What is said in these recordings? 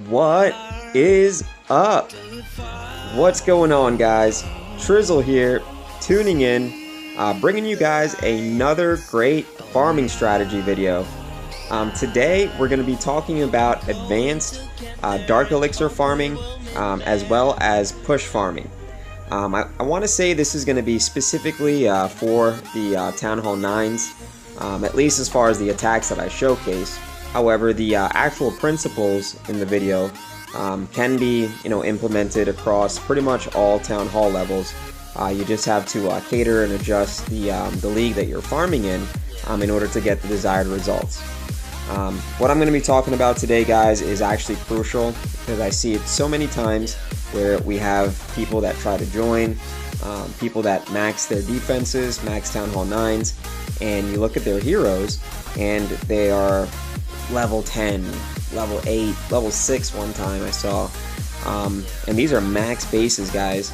What is up? What's going on, guys? Trizzle here, tuning in, bringing you guys another great farming strategy video. Today we're going to be talking about advanced dark elixir farming as well as push farming. I want to say this is going to be specifically for the Town Hall 9s, at least as far as the attacks that I showcase. However, the actual principles in the video can be, implemented across pretty much all Town Hall levels. You just have to cater and adjust the league that you're farming in order to get the desired results. What I'm going to be talking about today, guys, is actually crucial because I see it so many times where we have people that try to join, people that max their defenses, max Town Hall 9s, and you look at their heroes and they are level 10, level 8, level 6 one time I saw. And these are max bases, guys.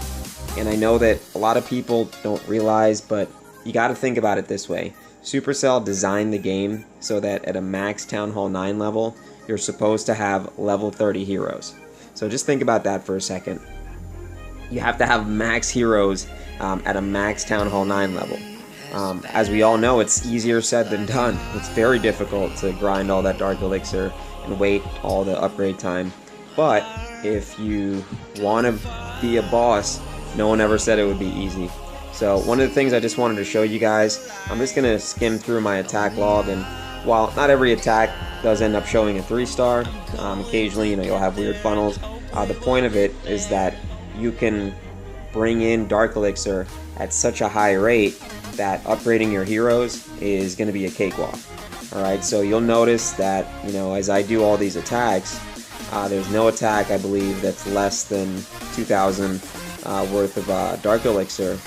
And I know that a lot of people don't realize, but you got to think about it this way. Supercell designed the game so that at a max Town Hall 9 level, you're supposed to have level 30 heroes. So just think about that for a second. You have to have max heroes at a max Town Hall 9 level. As we all know, it's easier said than done. It's very difficult to grind all that dark elixir and wait all the upgrade time. But if you want to be a boss, no one ever said it would be easy. So one of the things I just wanted to show you guys, I'm just going to skim through my attack log, and while not every attack does end up showing a 3-star, occasionally you'll have weird funnels. The point of it is that you can bring in dark elixir at such a high rate that upgrading your heroes is going to be a cakewalk. Alright, so you'll notice that, as I do all these attacks, there's no attack, I believe, that's less than 2,000 worth of dark elixir.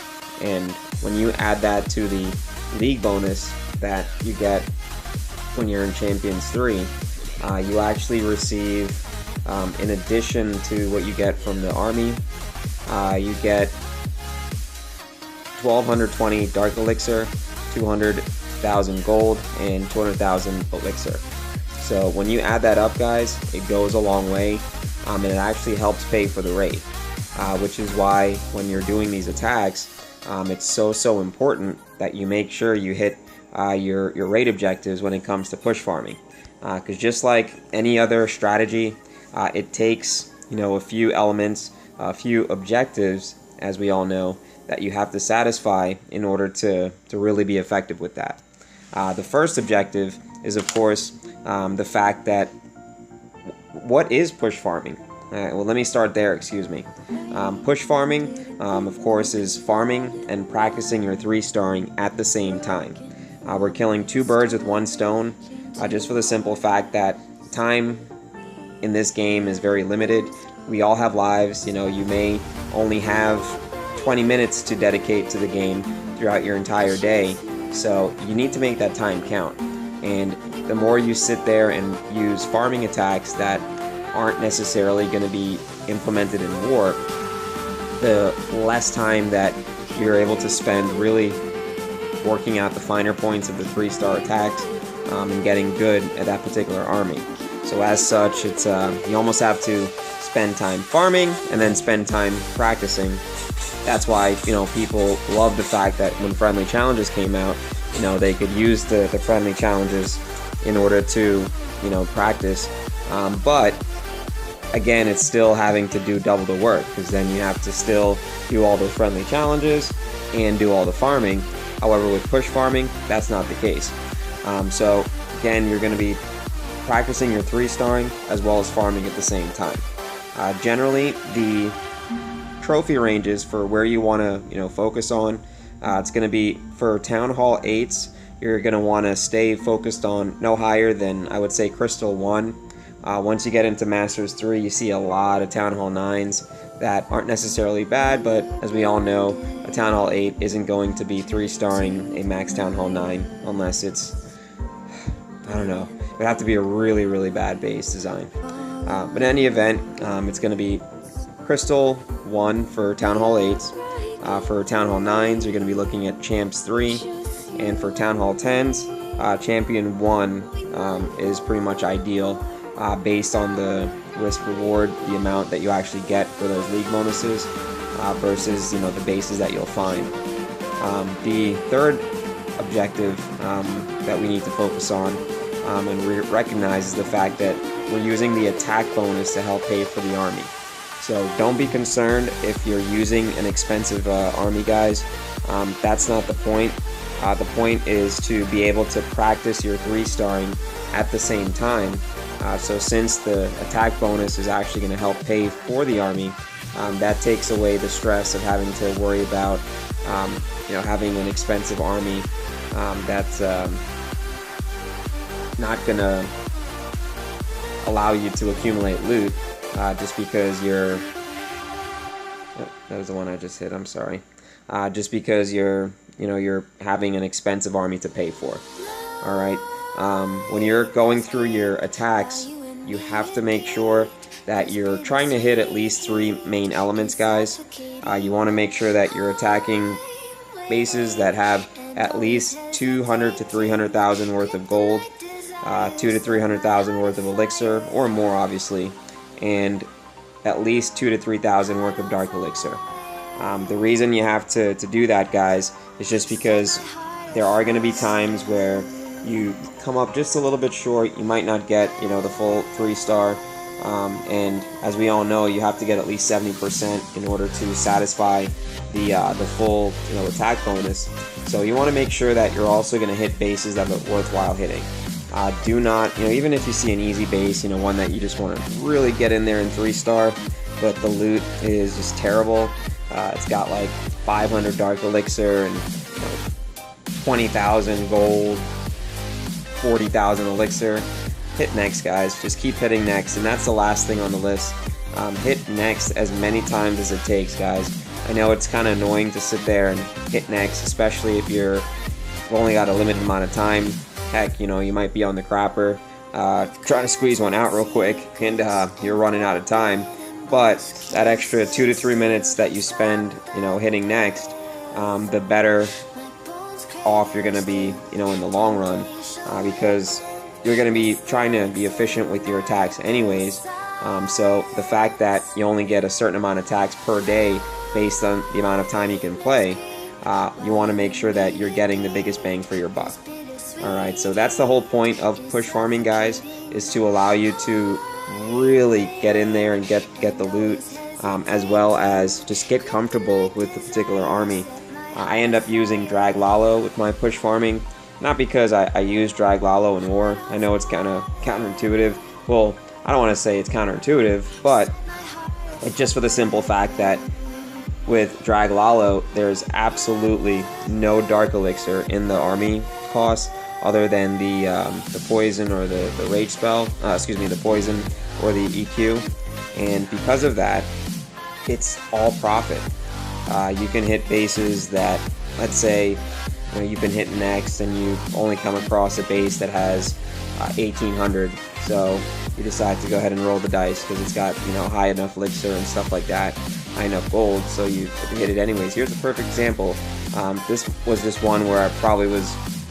And when you add that to the league bonus that you get when you're in Champions 3, you actually receive, in addition to what you get from the army, you get 1,220 dark elixir, 200,000 gold, and 200,000 elixir. So when you add that up, guys, it goes a long way, and it actually helps pay for the raid, which is why when you're doing these attacks, it's so important that you make sure you hit your raid objectives when it comes to push farming, because just like any other strategy, it takes a few elements, a few objectives, as we all know, that you have to satisfy in order to really be effective with that. The first objective is, of course, the fact that what is push farming? Well, let me start there, excuse me. Push farming, of course, is farming and practicing your 3-starring at the same time. We're killing 2 birds with 1 stone, just for the simple fact that time in this game is very limited. We all have lives, you may only have 20 minutes to dedicate to the game throughout your entire day, so you need to make that time count. And the more you sit there and use farming attacks that aren't necessarily going to be implemented in war, the less time that you're able to spend really working out the finer points of the 3-star attacks and getting good at that particular army. So as such, it's you almost have to spend time farming and then spend time practicing. That's why people love the fact that when friendly challenges came out, they could use the friendly challenges in order to practice. But again, it's still having to do double the work, because then you have to still do all those friendly challenges and do all the farming. However, with push farming, that's not the case. So again, you're going to be practicing your 3-starring as well as farming at the same time. Generally, the trophy ranges for where you want to focus on, it's going to be for Town Hall 8s, you're going to want to stay focused on no higher than, I would say, Crystal 1. Once you get into Masters 3, you see a lot of Town Hall 9s that aren't necessarily bad, but as we all know, a Town Hall 8 isn't going to be 3-starring a Max Town Hall 9 unless it's, I don't know, it would have to be a really, really bad base design. But in any event, it's going to be Crystal 1 for Town Hall 8s. For Town Hall 9s, you're going to be looking at Champs 3. And for Town Hall 10s, Champion 1 is pretty much ideal based on the risk reward, the amount that you actually get for those league bonuses versus the bases that you'll find. The third objective that we need to focus on and recognize is the fact that we're using the attack bonus to help pay for the army. So don't be concerned if you're using an expensive army, guys. That's not the point. The point is to be able to practice your 3-starring at the same time. So since the attack bonus is actually going to help pay for the army, that takes away the stress of having to worry about having an expensive army that's not going to allow you to accumulate loot just because you're... Oh, that was the one I just hit, I'm sorry. Just because you're having an expensive army to pay for. Alright, when you're going through your attacks, you have to make sure that you're trying to hit at least 3 main elements, guys. You want to make sure that you're attacking bases that have at least 200 to 300,000 worth of gold, 2 to 300,000 worth of elixir, or more obviously, and at least 2 to 3,000 worth of dark elixir. The reason you have to do that, guys, is just because there are going to be times where you come up just a little bit short. You might not get the full 3-star, and as we all know, you have to get at least 70% in order to satisfy the full attack bonus. So you want to make sure that you're also going to hit bases that are worthwhile hitting. Do not, even if you see an easy base, one that you just want to really get in there in 3-star, but the loot is just terrible. It's got like 500 dark elixir and 20,000 gold, 40,000 elixir. Hit next, guys. Just keep hitting next, and that's the last thing on the list. Hit next as many times as it takes, guys. I know it's kind of annoying to sit there and hit next, especially if you've only got a limited amount of time. Heck, you might be on the crapper trying to squeeze one out real quick, and you're running out of time. But that extra 2 to 3 minutes that you spend, hitting next, the better off you're going to be, in the long run, because you're going to be trying to be efficient with your attacks anyways. So the fact that you only get a certain amount of attacks per day based on the amount of time you can play, you want to make sure that you're getting the biggest bang for your buck. Alright, so that's the whole point of push farming, guys, is to allow you to really get in there and get the loot, as well as just get comfortable with the particular army. I end up using Drag Lalo with my push farming, not because I use Drag Lalo in war. I know it's kind of counterintuitive. Well, I don't want to say it's counterintuitive, but it's just for the simple fact that with Drag Lalo, there's absolutely no dark elixir in the army cost other than the poison or the rage spell, the poison or the EQ, and because of that, it's all profit. You can hit bases that, let's say, you've been hitting next and you only come across a base that has 1800, so you decide to go ahead and roll the dice because it's got high enough elixir and stuff like that, high enough gold, so you hit it anyways. Here's a perfect example. This was just one where I probably was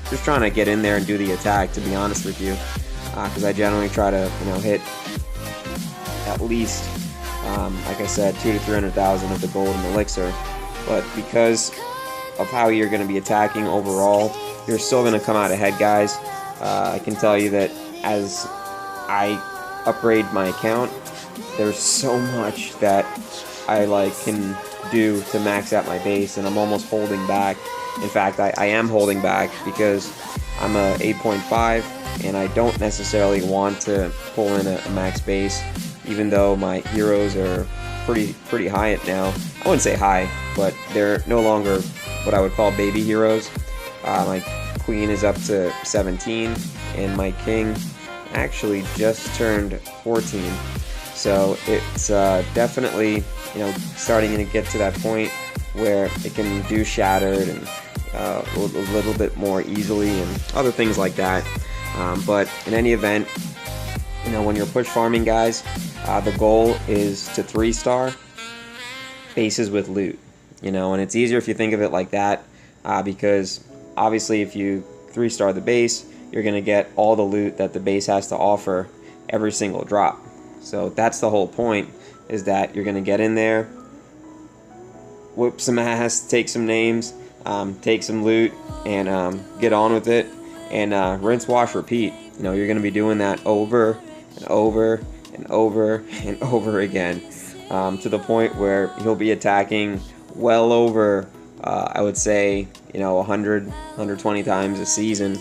just trying to get in there and do the attack, to be honest with you, because I generally try to hit at least, like I said, 2 to 300,000 of the gold and elixir. But because of how you're going to be attacking overall, you're still going to come out ahead, guys. I can tell you that as I upgrade my account, there's so much that I can do to max out my base, and I'm almost holding back. In fact, I am holding back because I'm a 8.5 and I don't necessarily want to pull in a max base, even though my heroes are pretty high at now. I wouldn't say high, but they're no longer what I would call baby heroes. My queen is up to 17 and my king actually just turned 14. So it's definitely starting to get to that point where it can do shattered and a little bit more easily and other things like that. But in any event, when you're push farming, guys, the goal is to 3-star bases with loot. And it's easier if you think of it like that, because obviously if you 3-star the base, you're going to get all the loot that the base has to offer every single drop. So that's the whole point, is that you're going to get in there, whoop some ass, take some names, take some loot, and get on with it, and rinse, wash, repeat. You're going to be doing that over and over and over and over again, to the point where you'll be attacking well over, I would say, 100, 120 times a season,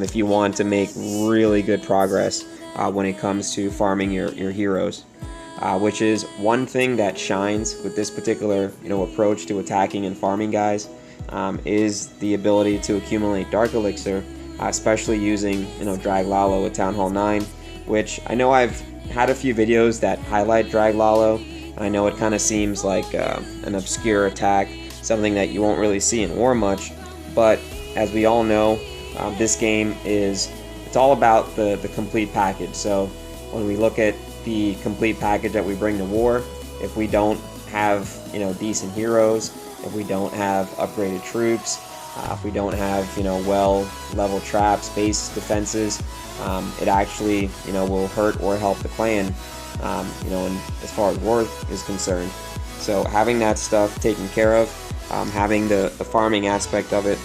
if you want to make really good progress when it comes to farming your heroes. Which is one thing that shines with this particular approach to attacking and farming, guys, is the ability to accumulate Dark Elixir, especially using Drag Lalo with Town Hall 9, which I know I've had a few videos that highlight Drag Lalo, and I know it kind of seems like an obscure attack, something that you won't really see in War much, but as we all know, this game it's all about the complete package. So when we look at the complete package that we bring to War, if we don't have decent heroes, if we don't have upgraded troops, if we don't have well level traps, base defenses, it actually will hurt or help the clan, and as far as War is concerned. So having that stuff taken care of, having the farming aspect of it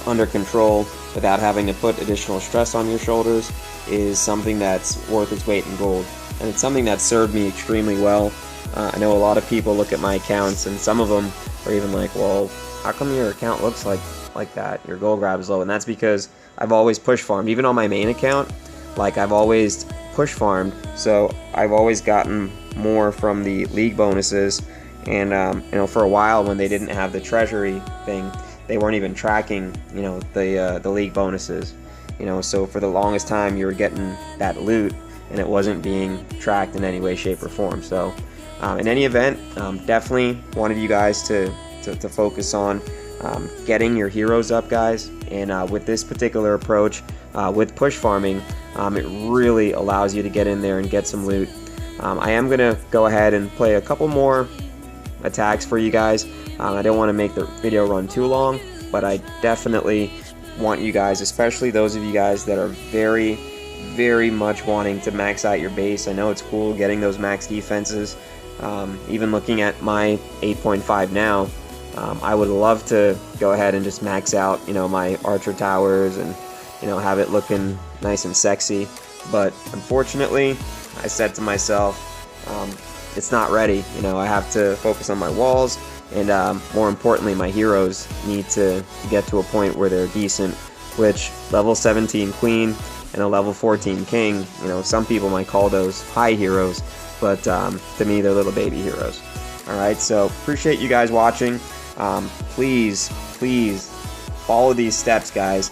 under control without having to put additional stress on your shoulders is something that's worth its weight in gold, and it's something that served me extremely well. I know a lot of people look at my accounts, and some of them are even like, well, how come your account looks like that, your gold grab is low? And that's because I've always push farmed. Even on my main account, like, I've always push farmed, so I've always gotten more from the league bonuses. And for a while, when they didn't have the treasury thing, they weren't even tracking the league bonuses. So for the longest time, you were getting that loot, and it wasn't being tracked in any way, shape, or form. So in any event, definitely wanted you guys to focus on getting your heroes up, guys. And with this particular approach, with push farming, it really allows you to get in there and get some loot. I am going to go ahead and play a couple more attacks for you guys. I don't want to make the video run too long, but I definitely want you guys, especially those of you guys that are very, very much wanting to max out your base. I know it's cool getting those max defenses. Even looking at my 8.5 now, I would love to go ahead and just max out my archer towers and have it looking nice and sexy. But unfortunately, I said to myself, it's not ready. I have to focus on my walls, and more importantly, my heroes need to get to a point where they're decent, which level 17 queen and a level 14 king, some people might call those high heroes, but to me, they're little baby heroes. Alright, so appreciate you guys watching. Please follow these steps, guys.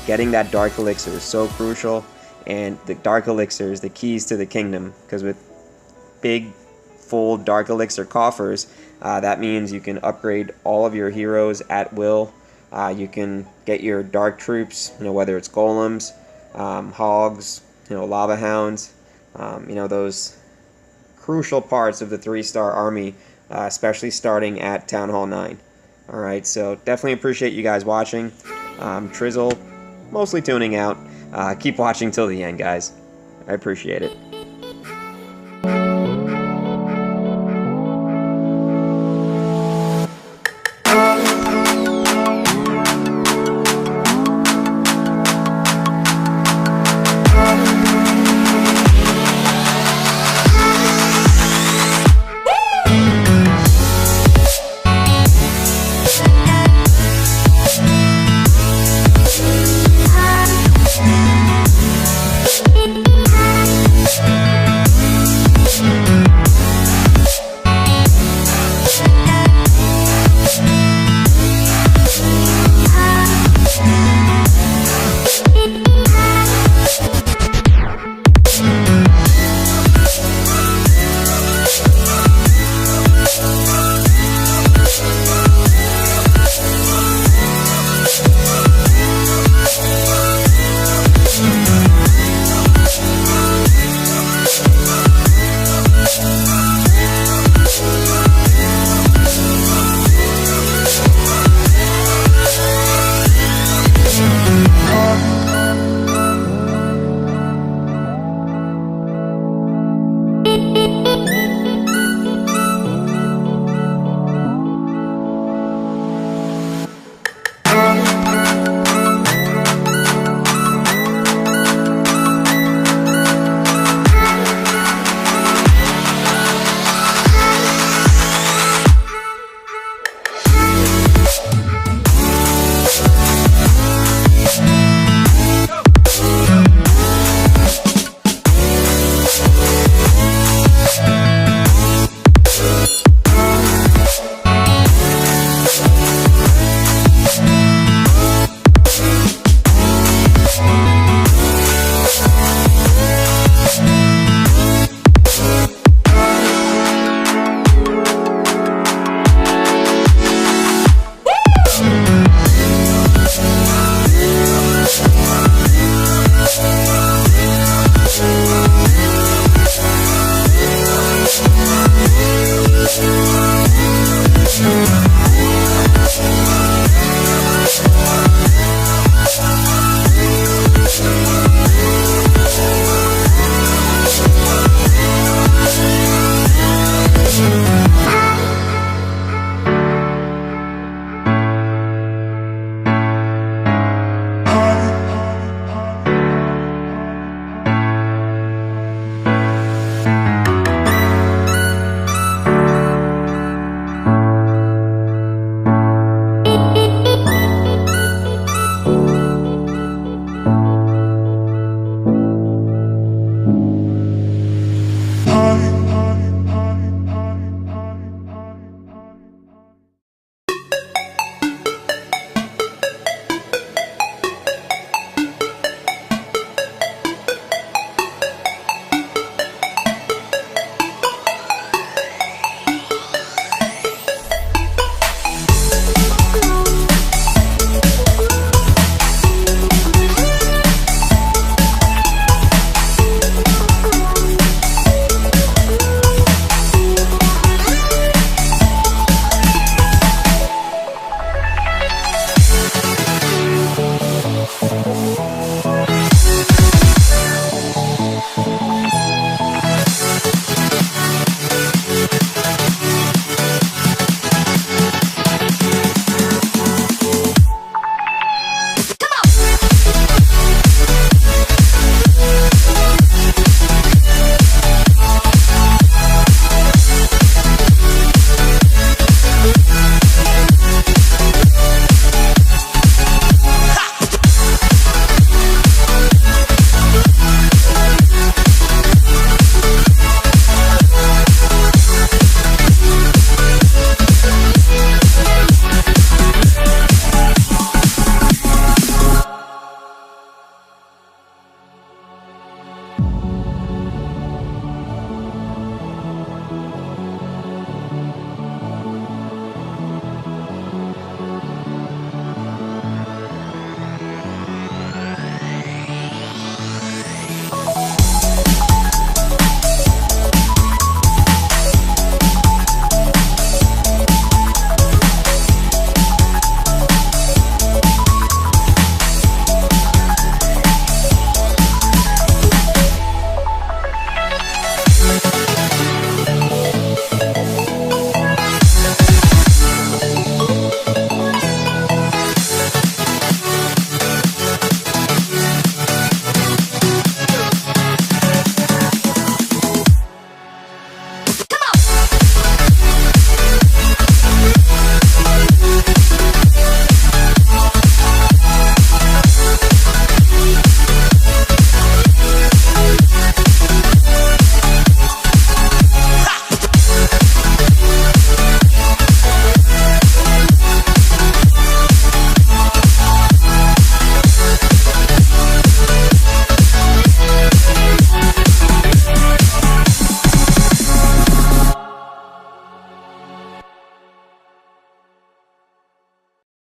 Getting that Dark Elixir is so crucial, and the Dark Elixir is the keys to the kingdom, because with big, full Dark Elixir coffers, that means you can upgrade all of your heroes at will. You can get your dark troops, whether it's golems, hogs, lava hounds, those crucial parts of the 3-star army, especially starting at Town Hall 9. Alright, so definitely appreciate you guys watching. Trizzle, mostly tuning out. Keep watching till the end, guys. I appreciate it.